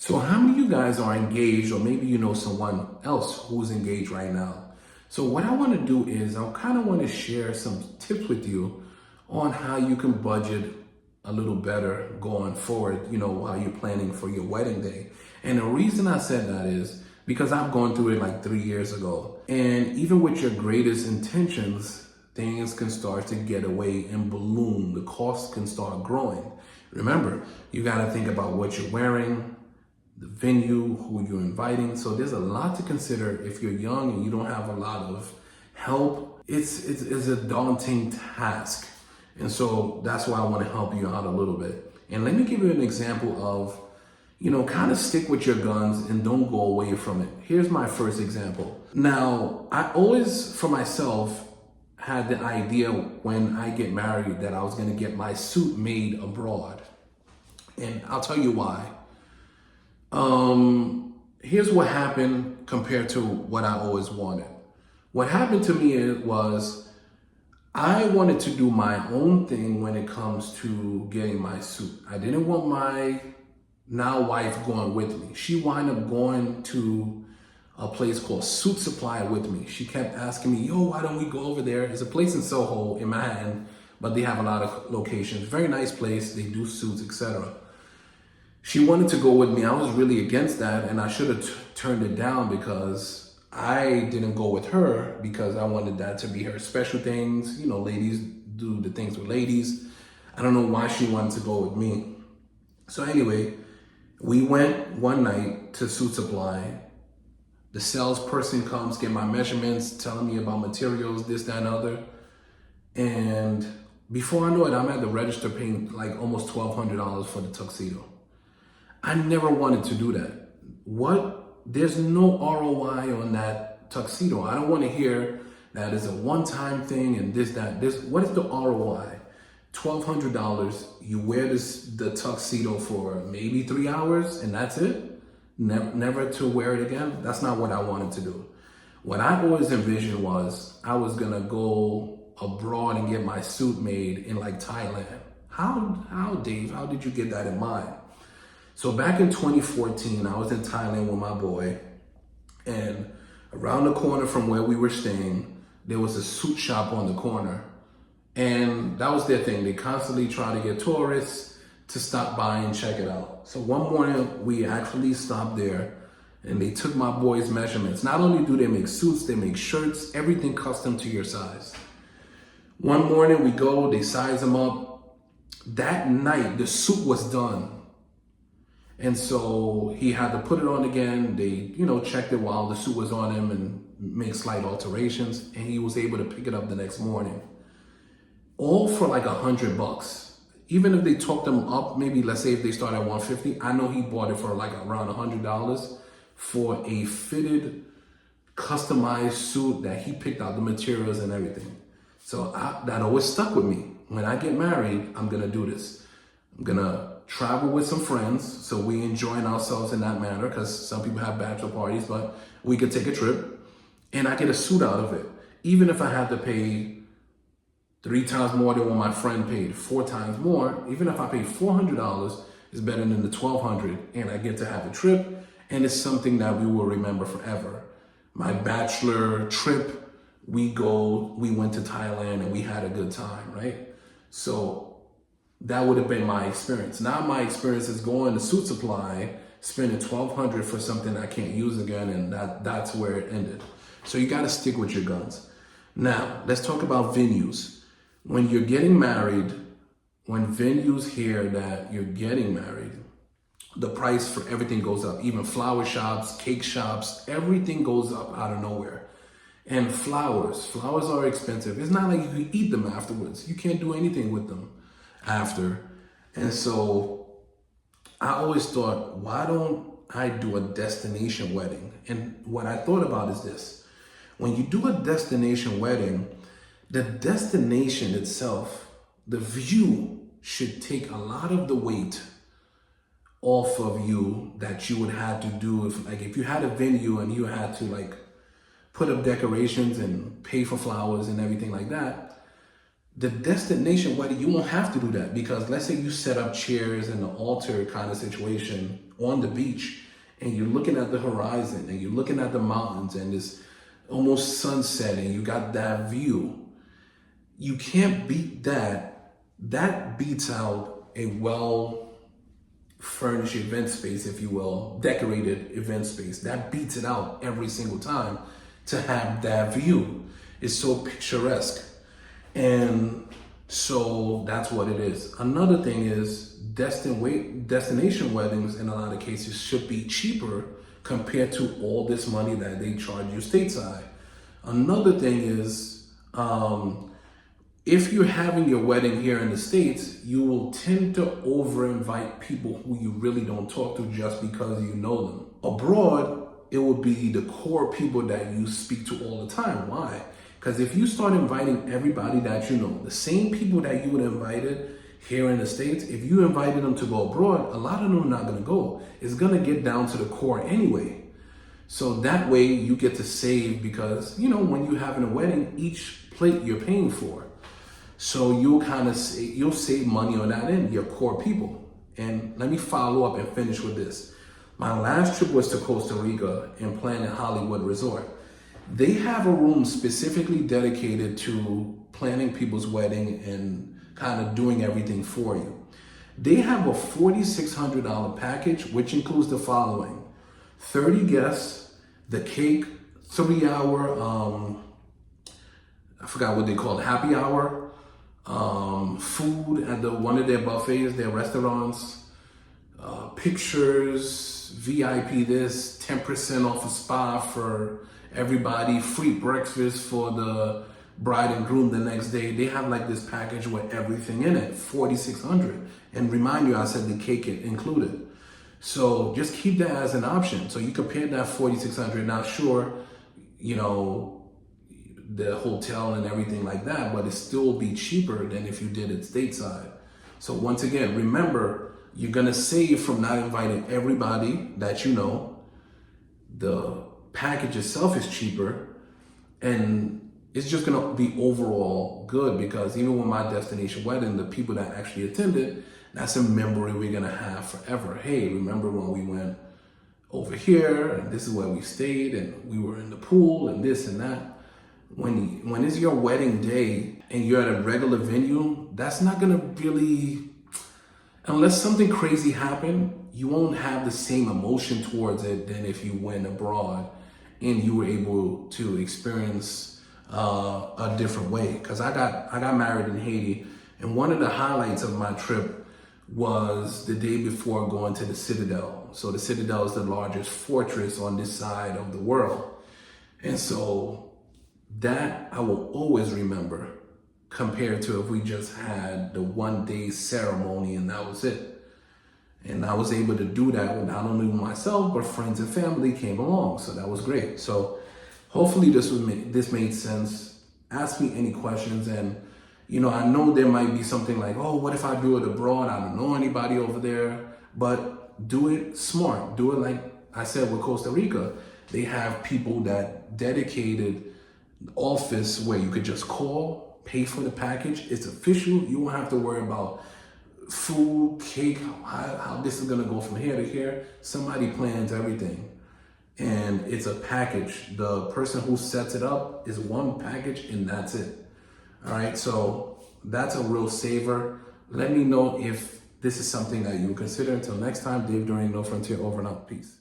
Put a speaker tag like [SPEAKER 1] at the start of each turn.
[SPEAKER 1] So how many of you guys are engaged, or maybe you know someone else who's engaged right now? So what I want to do is I kind of want to share some tips with you on how you can budget a little better going forward, while you're planning for your wedding day. And the reason I said that is because I've gone through it like 3 years ago. And even with your greatest intentions, things can start to get away and balloon. The cost can start growing. Remember, you got to think about what you're wearing, the venue, who you're inviting. So there's a lot to consider if you're young and you don't have a lot of help. It's a daunting task. And so that's why I want to help you out a little bit. And let me give you an example of, kind of stick with your guns and don't go away from it. Here's my first example. Now, I always, for myself, had the idea when I get married that I was going to get my suit made abroad. And I'll tell you why. Here's what happened compared to what I always wanted. What happened to me was I wanted to do my own thing when it comes to getting my suit. I didn't want my now wife going with me. She wound up going to a place called Suit Supply with me. She kept asking me, yo, why don't we go over there? It's a place in Soho in Manhattan, but they have a lot of locations. Very nice place. They do suits, etc. She wanted to go with me. I was really against that, and I should have turned it down because I didn't go with her because I wanted that to be her special things. Ladies do the things with ladies. I don't know why she wanted to go with me. So anyway, we went one night to Suit Supply. The salesperson comes, get my measurements, telling me about materials, this, that, and other. And before I know it, I'm at the register paying like almost $1,200 for the tuxedo. I never wanted to do that. There's no ROI on that tuxedo. I don't want to hear that it's a one-time thing and this. What is the ROI? $1,200, you wear the tuxedo for maybe 3 hours and that's it? Never to wear it again? That's not what I wanted to do. What I always envisioned was I was gonna go abroad and get my suit made in like Thailand. How Dave, how did you get that in mind? So back in 2014, I was in Thailand with my boy, and around the corner from where we were staying, there was a suit shop on the corner. And that was their thing. They constantly try to get tourists to stop by and check it out. So one morning, we actually stopped there, and they took my boy's measurements. Not only do they make suits, they make shirts, everything custom to your size. One morning we go, they size them up. That night, the suit was done. And so he had to put it on again. They, checked it while the suit was on him and make slight alterations. And he was able to pick it up the next morning. All for like $100. Even if they talked them up, maybe let's say if they start at $150, I know he bought it for like around $100 for a fitted, customized suit that he picked out the materials and everything. So that always stuck with me. When I get married, I'm gonna do this. I'm gonna travel with some friends, so we enjoying ourselves in that manner, because some people have bachelor parties, but we could take a trip and I get a suit out of it. Even if I had to pay 3 times more than what my friend paid, 4 times more, even if I pay $400, it's better than the $1,200, and I get to have a trip, and it's something that we will remember forever. My bachelor trip, we went to Thailand and we had a good time, right? So that would have been my experience. Now my experience is going to Suit Supply, spending $1,200 for something I can't use again, and that's where it ended. So you got to stick with your guns. Now, let's talk about venues. When you're getting married, when venues hear that you're getting married, the price for everything goes up. Even flower shops, cake shops, everything goes up out of nowhere. And flowers are expensive. It's not like you can eat them afterwards. You can't do anything with them after. And so I always thought, why don't I do a destination wedding? And what I thought about is this. When you do a destination wedding, the destination itself, the view should take a lot of the weight off of you that you would have to do if you had a venue and you had to put up decorations and pay for flowers and everything like that. The destination wedding, you won't have to do that, because let's say you set up chairs in the altar kind of situation on the beach, and you're looking at the horizon and you're looking at the mountains and it's almost sunset and you got that view. You can't beat that. That beats out a well furnished event space, if you will, decorated event space. That beats it out every single time to have that view. It's so picturesque. And so that's what it is. Another thing is destination weddings in a lot of cases should be cheaper compared to all this money that they charge you stateside. Another thing is, if you're having your wedding here in the States, you will tend to over-invite people who you really don't talk to just because you know them. Abroad, it would be the core people that you speak to all the time. Why? Because if you start inviting everybody that you know, the same people that you would have invited here in the States, if you invited them to go abroad, a lot of them are not going to go. It's going to get down to the core anyway. So that way you get to save, because, you know, when you're having a wedding, each plate you're paying for. So you'll save money on that end, your core people. And let me follow up and finish with this. My last trip was to Costa Rica and Planet Hollywood Resort. They have a room specifically dedicated to planning people's wedding and kind of doing everything for you. They have a $4,600 package, which includes the following: 30 guests, the cake, 3-hour, I forgot what they call it, happy hour, food at one of their buffets, their restaurants, pictures, VIP this, 10% off a spa for everybody, free breakfast for the bride and groom the next day. They have like this package with everything in it, $4,600. And remind you, I said the cake included. So just keep that as an option. So you compare that $4,600. Not sure, you know, the hotel and everything like that, but it still be cheaper than if you did it stateside. So once again, remember, you're gonna save from not inviting everybody that you know. The package itself is cheaper, and it's just gonna be overall good, because even with my destination wedding, the people that actually attended, that's a memory we're gonna have forever. Hey, remember when we went over here, and this is where we stayed, and we were in the pool, and this and that. When it's your wedding day and you're at a regular venue, that's not gonna really, unless something crazy happened, you won't have the same emotion towards it than if you went abroad and you were able to experience a different way. Because I got married in Haiti, and one of the highlights of my trip was the day before going to the Citadel. So the Citadel is the largest fortress on this side of the world. And so that I will always remember, compared to if we just had the one-day ceremony and that was it. And I was able to do that with not only myself, but friends and family came along. So that was great. So hopefully this made sense. Ask me any questions. And, you know, I know there might be something like, oh, what if I do it abroad? I don't know anybody over there. But do it smart. Do it like I said with Costa Rica. They have people that dedicated office where you could just call, pay for the package. It's official. You won't have to worry about food, cake, how this is gonna go from here to here. Somebody plans everything, and it's a package. The person who sets it up is one package, and that's it. All right, so that's a real saver. Let me know if this is something that you consider. Until next time, Dave During No Frontier, over and out. Peace.